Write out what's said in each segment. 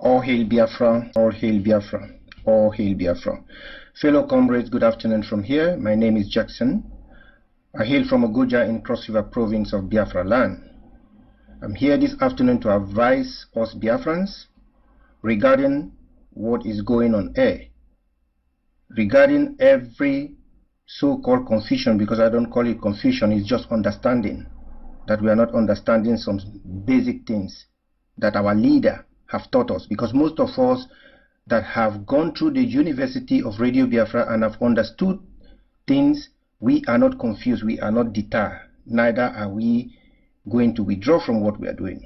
All hail Biafra, all hail Biafra, all hail Biafra. Fellow comrades, good afternoon from here. My name is Jackson. I hail from Ogoja in Cross River province of Biafra land. I'm here this afternoon to advise us Biafrans regarding what is going on air. Regarding every so-called confusion, because I don't call it confusion, it's just understanding that we are not understanding some basic things that our leader have taught us, because most of us that have gone through the University of Radio Biafra and have understood things, we are not confused, we are not deterred, neither are we going to withdraw from what we are doing.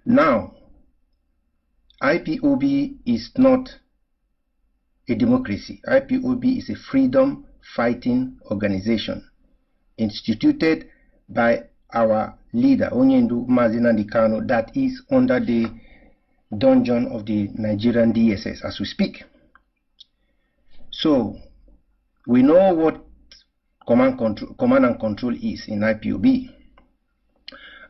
Now, IPOB is not a democracy. IPOB is a freedom fighting organization instituted by our leader, Onyendu Mazi Nnamdi Kanu, that is under the dungeon of the Nigerian DSS as we speak. So, we know what command and control is in IPOB.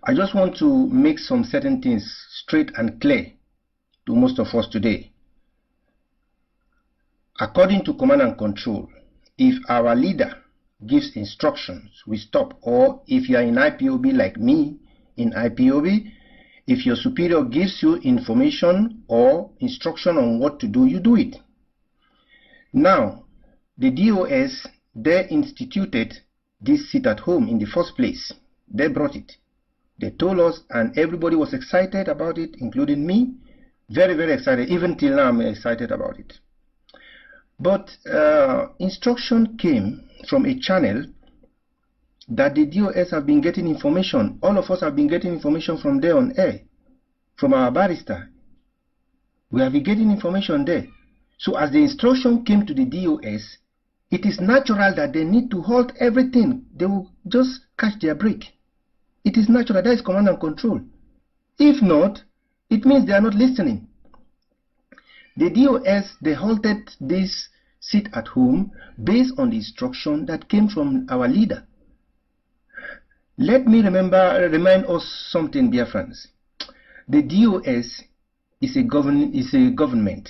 I just want to make some certain things straight and clear to most of us today. According to command and control, if our leader gives instructions, we stop. Or if you are in IPOB like me, in IPOB, if your superior gives you information or instruction on what to do, you do it. Now, the DOS, they instituted this sit at home in the first place. They brought it. They told us, and everybody was excited about it, including me. Very, very excited. Even till now, I'm excited about it. But instruction came from a channel that the DOS have been getting information. All of us have been getting information from there on air, from our barrister. We have been getting information there. So as the instruction came to the DOS, it is natural that they need to halt everything. They will just catch their break. It is natural. That is command and control. If not, it means they are not listening. The DOS, they halted this sit at home based on the instruction that came from our leader. Let me remind us something, dear friends. The DOS is a government,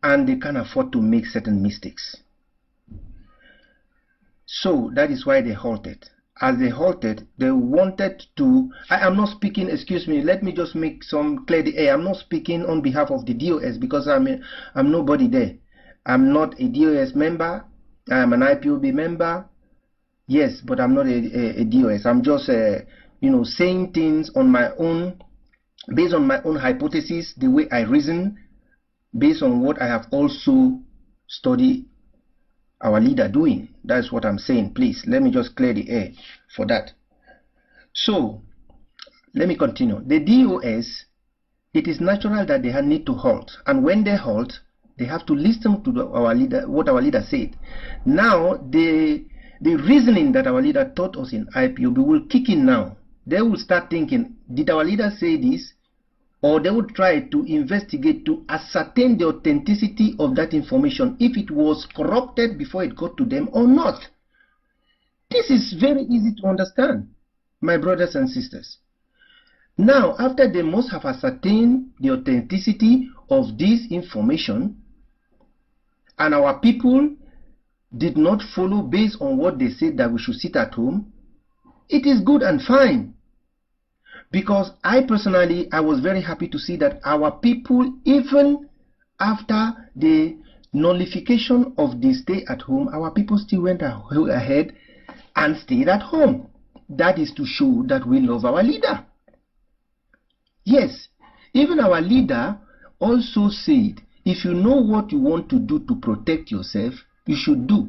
and they can afford to make certain mistakes. So that is why they halted. As they halted, they wanted to, I am not speaking, excuse me, let me just make some clear the air. I'm not speaking on behalf of the DOS because I'm nobody there. I'm not a DOS member. I'm an IPOB member. Yes, but I'm not a DOS. I'm just, saying things on my own, based on my own hypothesis, the way I reason, based on what I have also studied our leader doing. That's what I'm saying. Please, let me just clear the air for that. So, let me continue. The DOS, it is natural that they need to halt. And when they halt, they have to listen to our leader, what our leader said. Now, the reasoning that our leader taught us in IPOB will kick in now. They will start thinking, did our leader say this? Or they would try to investigate to ascertain the authenticity of that information, if it was corrupted before it got to them or not. This is very easy to understand, my brothers and sisters. Now, after they must have ascertained the authenticity of this information, and our people did not follow based on what they said that we should sit at home, it is good and fine. Because I personally, I was very happy to see that our people, even after the nullification of the stay at home, our people still went ahead and stayed at home. That is to show that we love our leader. Yes, even our leader also said, if you know what you want to do to protect yourself, you should do.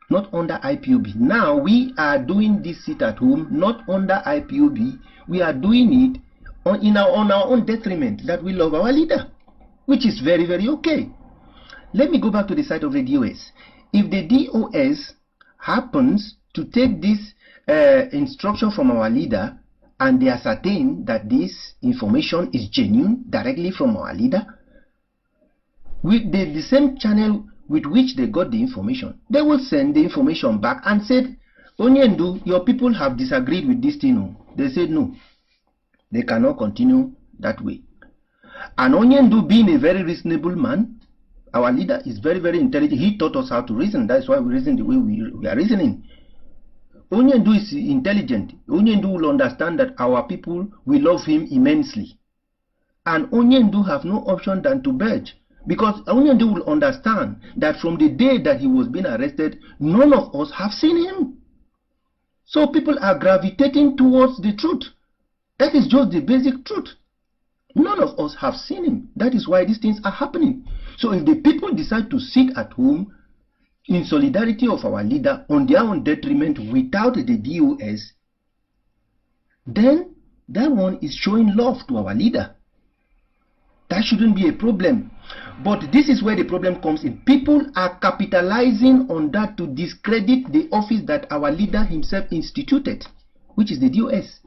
Not under IPOB. Now we are doing this sit at home, not under IPOB. We are doing it on our own detriment, that we love our leader, which is very, very okay. Let me go back to the side of the DOS. If the DOS happens to take this instruction from our leader, and they ascertain that this information is genuine directly from our leader, with the same channel with which they got the information, they will send the information back and said, Onyendu, your people have disagreed with this thing. They said no, they cannot continue that way. And Onyendu, being a very reasonable man, our leader is very, very intelligent. He taught us how to reason. That's why we reason the way we are reasoning. Onyendu is intelligent. Onyendu will understand that our people will love him immensely. And Onyendu have no option than to budge. Because Onyendu will understand that from the day that he was being arrested, none of us have seen him. So people are gravitating towards the truth. That is just the basic truth. None of us have seen him. That is why these things are happening. So if the people decide to sit at home in solidarity of our leader on their own detriment without the DOS, then that one is showing love to our leader. That shouldn't be a problem. But this is where the problem comes in. People are capitalizing on that to discredit the office that our leader himself instituted, which is the DOS.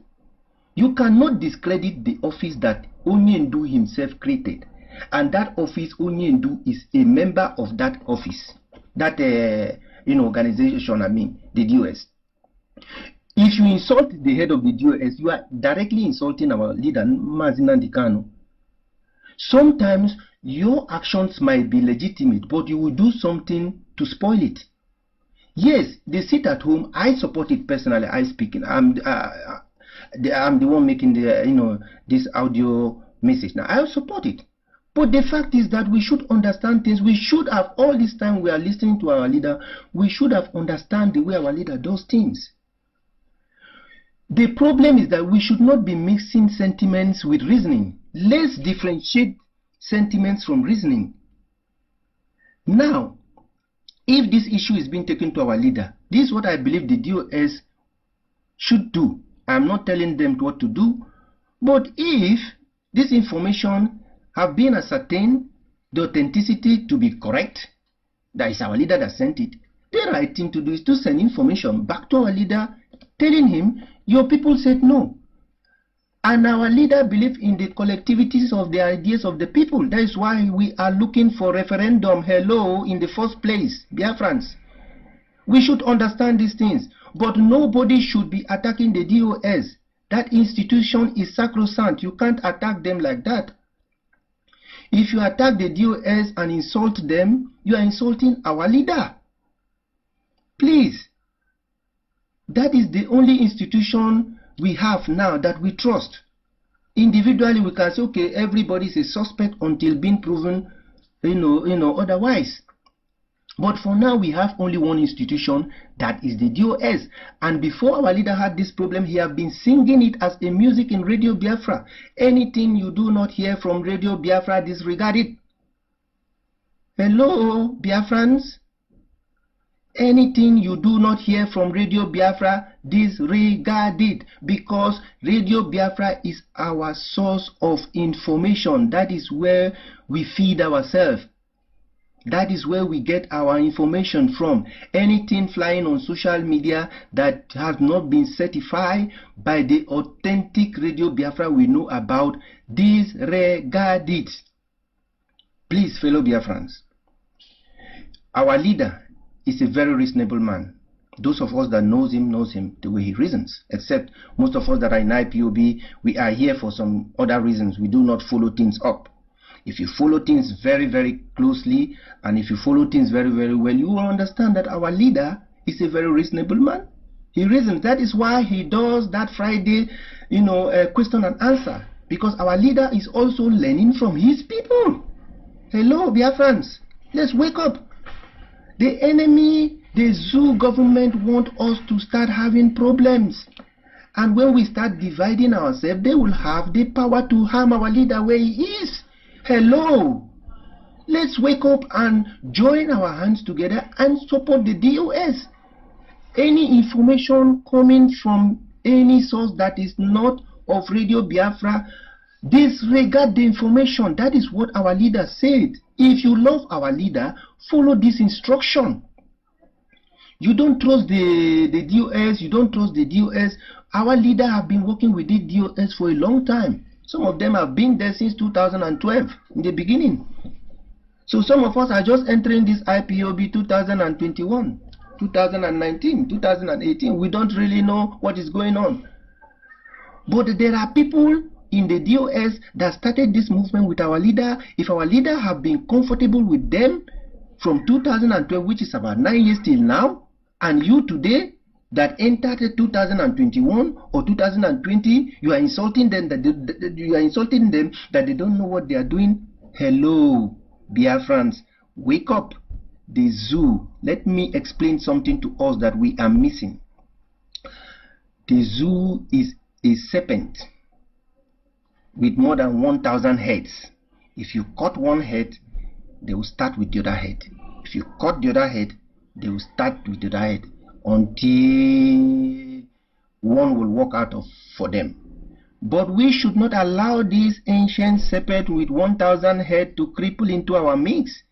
You cannot discredit the office that Onyendu himself created. And that office, Onyendu is a member of that office. That organization, the DOS. If you insult the head of the DOS, you are directly insulting our leader, Mazi Nnamdi Kanu. Sometimes your actions might be legitimate, but you will do something to spoil it. Yes, they sit at home. I support it personally. I speak. I'm the one making the this audio message. Now I support it. But the fact is that we should understand things. We should have, all this time we are listening to our leader, we should have understand the way our leader does things. The problem is that we should not be mixing sentiments with reasoning. Let's differentiate sentiments from reasoning. Now, if this issue is being taken to our leader, this is what I believe the DOS should do. I'm not telling them what to do, but if this information have been ascertained, the authenticity to be correct, that is our leader that sent it, the right thing to do is to send information back to our leader, telling him, your people said no. And our leader believed in the collectivities of the ideas of the people. That is why we are looking for referendum, hello, in the first place, Biafrans. We should understand these things. But nobody should be attacking the DOS. That institution is sacrosanct. You can't attack them like that. If you attack the DOS and insult them, you are insulting our leader. Please. That is the only institution we have now that we trust. Individually, we can say, okay, everybody is a suspect until being proven, otherwise. But for now, we have only one institution, that is the DOS. And before our leader had this problem, he had been singing it as a music in Radio Biafra. Anything you do not hear from Radio Biafra, disregard it. Hello, Biafrans. Anything you do not hear from Radio Biafra, disregard it. Because Radio Biafra is our source of information. That is where we feed ourselves. That is where we get our information from. Anything flying on social media that has not been certified by the authentic Radio Biafra we know about, disregard it. Please, fellow Biafrans, our leader is a very reasonable man. Those of us that knows him the way he reasons. Except most of us that are in IPOB, we are here for some other reasons. We do not follow things up. If you follow things very, very closely, and if you follow things very, very well, you will understand that our leader is a very reasonable man. He reasons. That is why he does that Friday, question and answer. Because our leader is also learning from his people. Hello, Biafrans. Let's wake up. The enemy, the zoo government want us to start having problems. And when we start dividing ourselves, they will have the power to harm our leader where he is. Hello, let's wake up and join our hands together and support the DOS. Any information coming from any source that is not of Radio Biafra, disregard the information. That is what our leader said. If you love our leader, follow this instruction. You don't trust the DOS, you don't trust the DOS. Our leader have been working with the DOS for a long time. Some of them have been there since 2012, in the beginning. So some of us are just entering this IPOB 2021, 2019, 2018. We don't really know what is going on. But there are people in the DOS that started this movement with our leader, if our leader have been comfortable with them from 2012, which is about 9 years till now, and you today that entered 2021 or 2020, you are insulting them that they don't know what they are doing. Hello, Biafrans, wake up. The zoo. Let me explain something to us that we are missing. The zoo is a serpent with more than 1,000 heads. If you cut one head, they will start with the other head. If you cut the other head, they will start with the other head until one will walk out for them. But we should not allow this ancient serpent with 1,000 heads to cripple into our mix.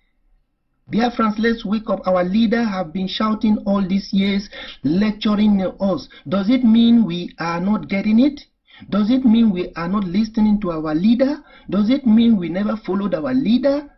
Dear friends, let's wake up. Our leader have been shouting all these years, lecturing us. Does it mean we are not getting it? Does it mean we are not listening to our leader? Does it mean we never followed our leader?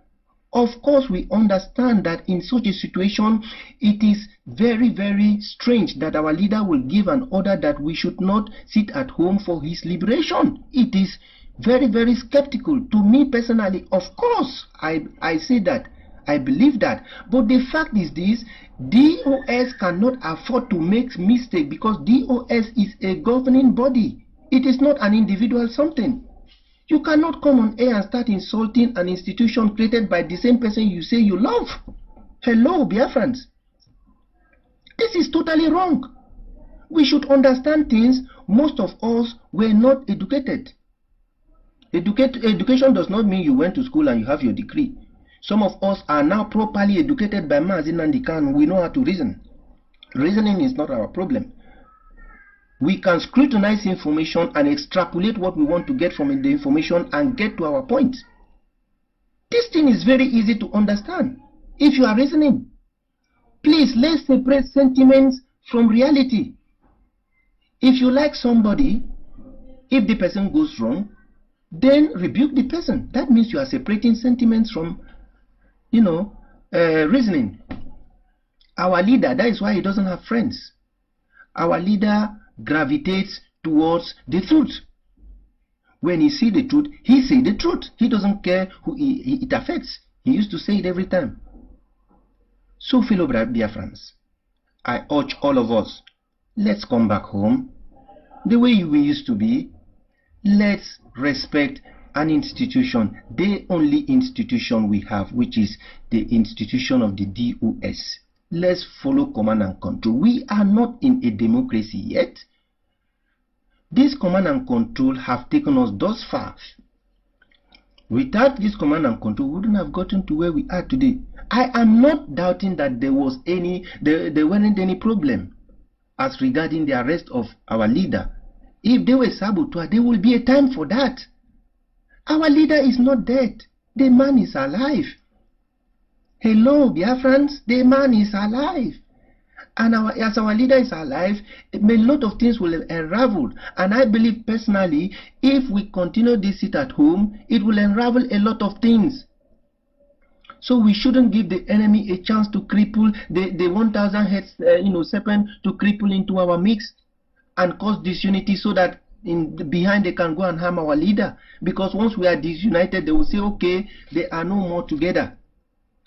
Of course, we understand that in such a situation, it is very, very strange that our leader will give an order that we should not sit at home for his liberation. It is very, very skeptical. To me personally, of course, I say that. I believe that. But the fact is this, DOS cannot afford to make mistake because DOS is a governing body. It is not an individual something. You cannot come on air and start insulting an institution created by the same person you say you love. Hello, Biafrans. This is totally wrong. We should understand things. Most of us were not educated. Education does not mean you went to school and you have your degree. Some of us are now properly educated by Mazi Nnamdi Kanu. We know how to reason. Reasoning is not our problem. We can scrutinize information and extrapolate what we want to get from the information and get to our point. This thing is very easy to understand if you are reasoning. Please, let's separate sentiments from reality. If you like somebody, if the person goes wrong, then rebuke the person. That means you are separating sentiments from reasoning. Our leader, that is why he doesn't have friends. Our leader gravitates towards the truth. When he sees the truth, he says the truth. He doesn't care who it affects. He used to say it every time. So, fellow Biafrans, I urge all of us, let's come back home the way we used to be. Let's respect an institution, the only institution we have, which is the institution of the DOS. Let's follow command and control. We are not in a democracy yet. This command and control have taken us thus far. Without this command and control, we wouldn't have gotten to where we are today. I am not doubting that there weren't any problem as regarding the arrest of our leader. If they were saboteurs, there will be a time for that. Our leader is not dead. The man is alive. Hello, Biafrans, the man is alive. And as our leader is alive, a lot of things will unravel. And I believe personally, if we continue this sit at home, it will unravel a lot of things. So we shouldn't give the enemy a chance to cripple the 1,000 heads, serpent to cripple into our mix and cause disunity so that behind they can go and harm our leader. Because once we are disunited, they will say, okay, they are no more together.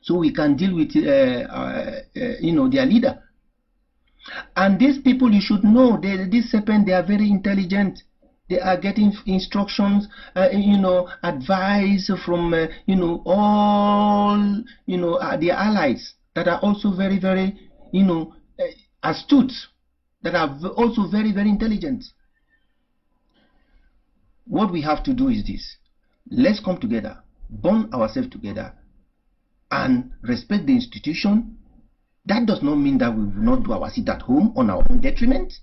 So we can deal with, their leader. And these people, you should know, this serpent, they are very intelligent. They are getting instructions, advice from, all, their allies that are also very, very, astute, that are also very, very intelligent. What we have to do is this. Let's come together, bond ourselves together, and respect the institution. That does not mean that we will not do our sit at home on our own detriment.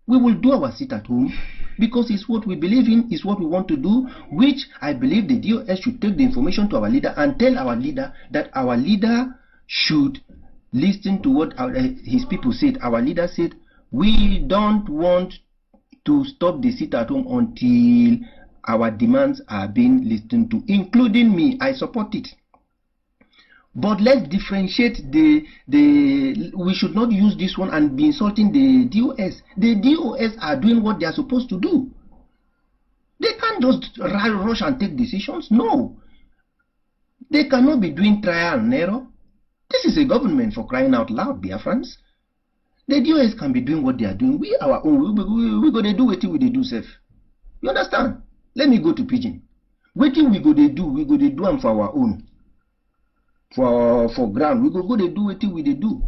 We will do our sit at home because it's what we believe in, it's what we want to do, which I believe the DOS should take the information to our leader and tell our leader that our leader should listen to what his people said. Our leader said, we don't want to stop the sit at home until our demands are being listened to, including me. I support it. But let's differentiate we should not use this one and be insulting the DOS. The DOS are doing what they are supposed to do. They can't just rush and take decisions. No. They cannot be doing trial and error. This is a government, for crying out loud, Biafrans. The DOS can be doing what they are doing. We our own. We go to do what we do safe. You understand? Let me go to Pidgin. Wetin we go to do them for our own. For ground. We go to do what we do.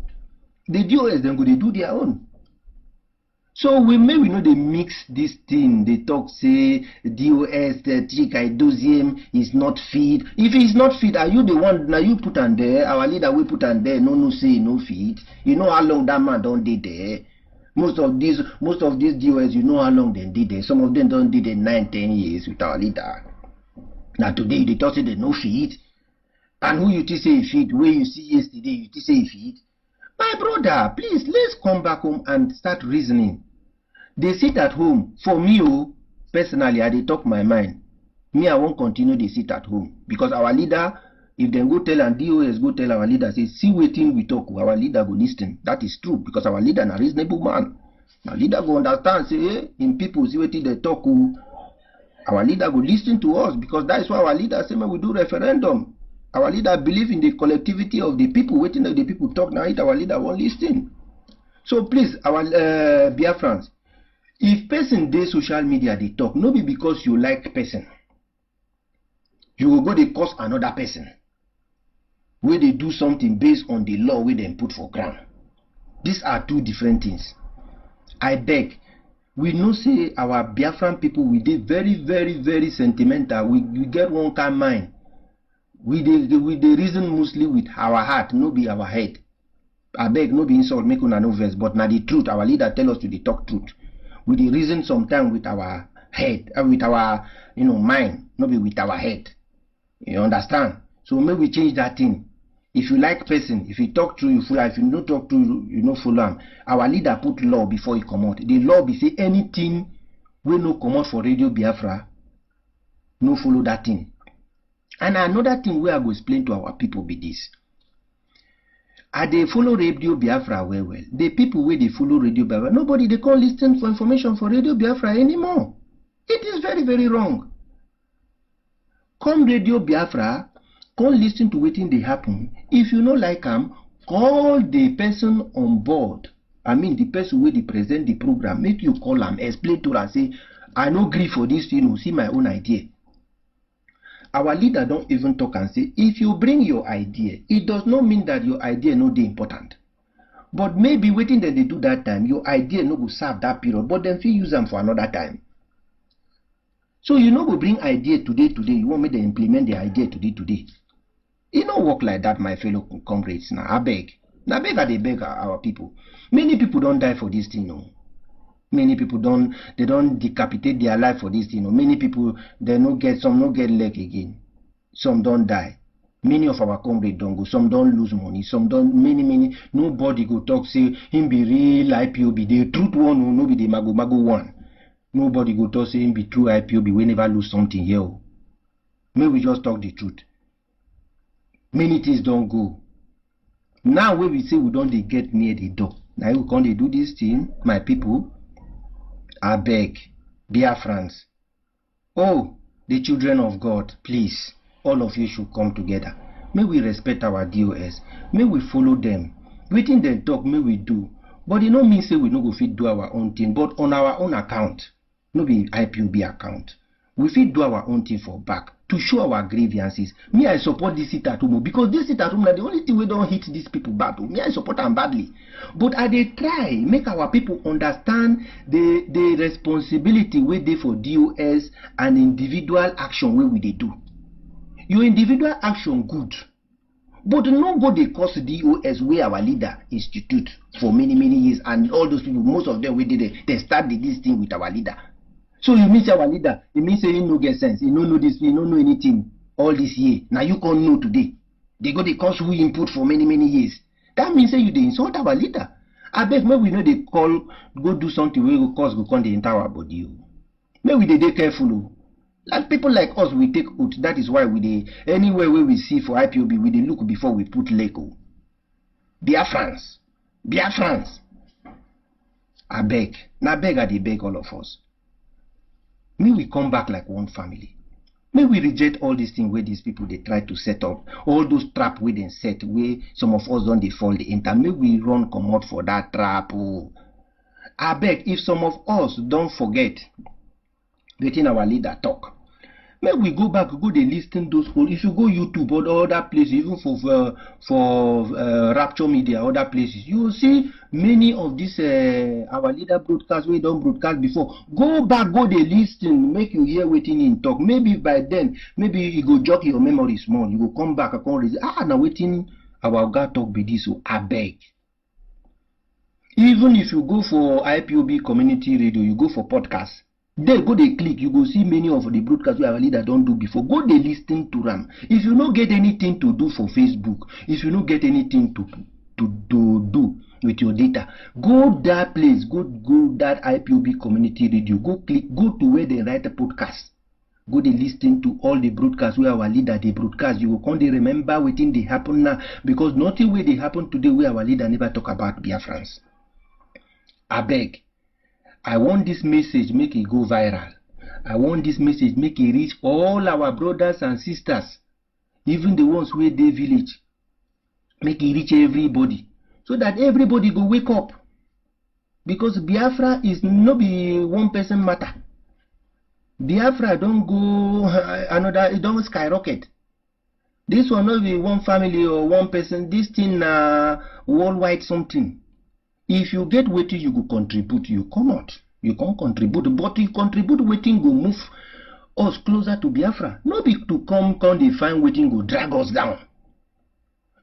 The DOS then go to do their own. So we know they mix this thing. They talk say DOS, the Chikai Doziem is not feed. If it's not feed, are you the one now you put on there? Our leader we put on there. No say no feed. You know how long that man don't did there. Most of these DOS, you know how long they did there. Some of them don't did it 9-10 years with our leader. Now today they talk say they no feed. And who you say feed? Where you see yesterday you say feed. My brother, please, let's come back home and start reasoning. They sit at home. For me, personally, I dey talk my mind. Me, I won't continue to sit at home. Because our leader, if they go tell and DOS go tell our leader, say, see wetin we talk, our leader go listen. That is true. Because our leader is a reasonable man. Our leader go understand, say, hey, in people, see wetin they talk. Our leader go listen to us. Because that is why our leader say, we do referendum. Our leader believe in the collectivity of the people. Waiting that the people talk now, our leader won't listen. So please, our Biafrans, if person dey social media they talk, no be because you like person. You will go they cause another person. Where they do something based on the law where they put for ground. These are two different things. I beg. We know say our Biafran people, we dey very, very, very sentimental. We get one kind mind. We dey reason mostly with our heart, no be our head. I beg, no be insult, make una no verse, but now the truth. Our leader tell us to talk truth. We dey reason sometimes with our head, with our mind, no be with our head. You understand? So maybe we change that thing. If you like person, if you talk true, you follow. If you no talk true, you no follow him. Our leader put law before he come out. The law be say anything we no come out for Radio Biafra, no follow that thing. And another thing we are going to explain to our people be this. Are they follow Radio Biafra well? The people where they follow Radio Biafra, nobody they can't listen for information for Radio Biafra anymore. It is very, very wrong. Come Radio Biafra, come listen to what they happen. If you no like them, call the person on board. I mean the person where they present the program. Make you call them, explain to them, say, I no agree for this, see my own idea. Our leader don't even talk and say, if you bring your idea, it does not mean that your idea no dey important. But maybe waiting that they do that time, your idea no go serve that period, but then feel use them for another time. So you know go bring idea today, you want me to implement the idea today. It don't work like that, my fellow comrades. Now I beg. Now beg they beg our people. Many people don't die for this thing, no. Many people don't decapitate their life for this, Many people, some no get leg again. Some don't die. Many of our comrades don't go. Some don't lose money. Some don't, many. Nobody go talk, say, him be real IPOB. The truth one, no be the mago one. Nobody go talk, say, him be true IPOB. We never lose something here. May we just talk the truth. Many things don't go. Now when we say we don't get near the door. Now we can't do this thing, my people. I beg, Biafrans. Oh, the children of God, please, all of you should come together. May we respect our DOS. May we follow them. Waiting them talk, may we do. But it no mean say we no go fit do our own thing, but on our own account. No be IPOB account. We fit do our own thing for back to show our grievances. Me, I support this sit at home because this sit at home is the only thing we don't hit these people bad. Me, I support them badly. But I dey try make our people understand the responsibility we dey for DOS and individual action where we dey do. Your individual action good. But no go dey cause DOS where our leader institute for many years, and all those people, most of them we did it, they start this thing with our leader. So you mean say our leader, it means say he no get sense, he no know this, he no know anything all this year. Now you can't know today. They go the cause we input for many years. That means say you dey insult our leader. I beg maybe we know they call go do something where go cause go come the entire body. Maybe they dey careful. Like people like us, we take oath. That is why we dey anywhere where we see for IPOB, we dey look before we put Lego. Biafrans. I beg. Now beg I dey beg all of us. May we come back like one family. May we reject all these things where these people they try to set up, all those traps where they set, where some of us don't they fall the enter. May we run come out for that trap. Oh. I beg, if some of us don't forget letting our leader talk, may we go back, go they listen those whole. If you go YouTube or other places, even for Rapture Media, other places, you will see many of these our leader broadcasts we don't broadcast before. Go back, go they listen, make you hear waiting in talk. Maybe by then, maybe you go jog your memory small. You go come back and come now waiting our God talk be this. So I beg. Even if you go for IPOB community radio, you go for podcasts. There go they click, you go see many of the broadcasts we our leader don't do before. Go they listen to them. If you don't get anything to do for Facebook, if you don't get anything to do with your data, go that place, go that IPOB community radio, go to where they write the podcast. Go they listen to all the broadcasts where our leader they broadcast. You will come they remember what thing they happen now, because nothing where they happen today where our leader never talk about Biafrans. I beg. I want this message make it go viral. I want this message make it reach all our brothers and sisters, even the ones where they village. Make it reach everybody, so that everybody go wake up. Because Biafra is not be one person matter. Biafra don't go another, it don't skyrocket. This will not be one family or one person. This thing worldwide something. If you get waiting, you go contribute. You come out. You can't contribute. But you contribute waiting go move us closer to Biafra. Not be to come they find waiting go drag us down.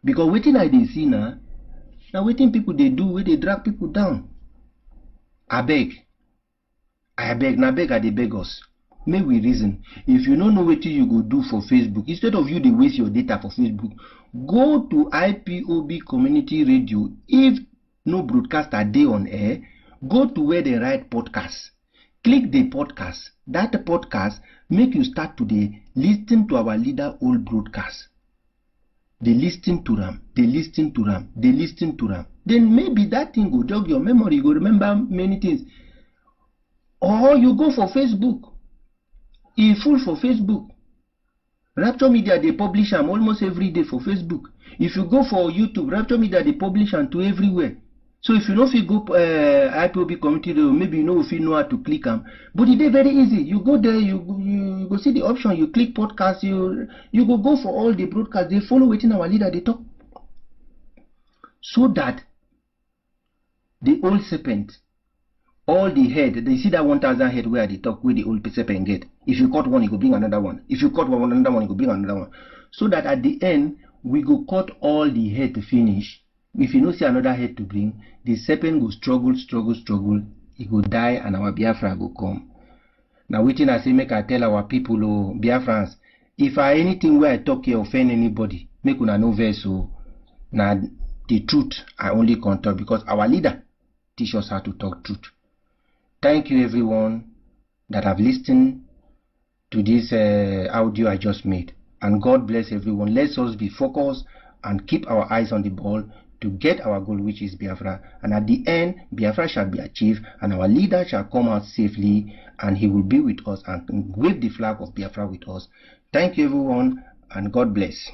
Because waiting I they see now waiting people they do where they drag people down. I beg. I they beg us. May we reason. If you don't know what you go do for Facebook, instead of you they waste your data for Facebook, go to IPOB community radio. If no broadcaster day on air, go to where they write podcasts. Click the podcast. That podcast make you start today listen to our leader old broadcasts. They listen to them. Then maybe that thing will jog your memory. You go remember many things. Or you go for Facebook. It's full for Facebook. Rapture Media they publish them almost every day for Facebook. If you go for YouTube, Rapture Media they publish them to everywhere. So if you know if you go IPOB community radio, maybe you know if you know how to click them. But it is very easy. You go there, you go see the option, you click podcast, you go for all the broadcasts. They follow waiting our leader they talk. So that the old serpent, all the head, they see that 1,000 head where they talk where the old serpent get. If you cut one, you go bring another one. If you cut one, another one, you go bring another one. So that at the end, we go cut all the head to finish. If you don't see another head to bring, the serpent will struggle, he will die and our Biafra will come. Now waiting I say make I tell our people, oh Biafrans, if anything where I talk here offend anybody, make una no verse. So now the truth I only can talk because our leader teach us how to talk truth. Thank you everyone that have listened to this audio I just made. And God bless everyone. Let us be focused and keep our eyes on the ball to get our goal, which is Biafra. And at the end, Biafra shall be achieved and our leader shall come out safely and he will be with us and wave the flag of Biafra with us. Thank you everyone and God bless.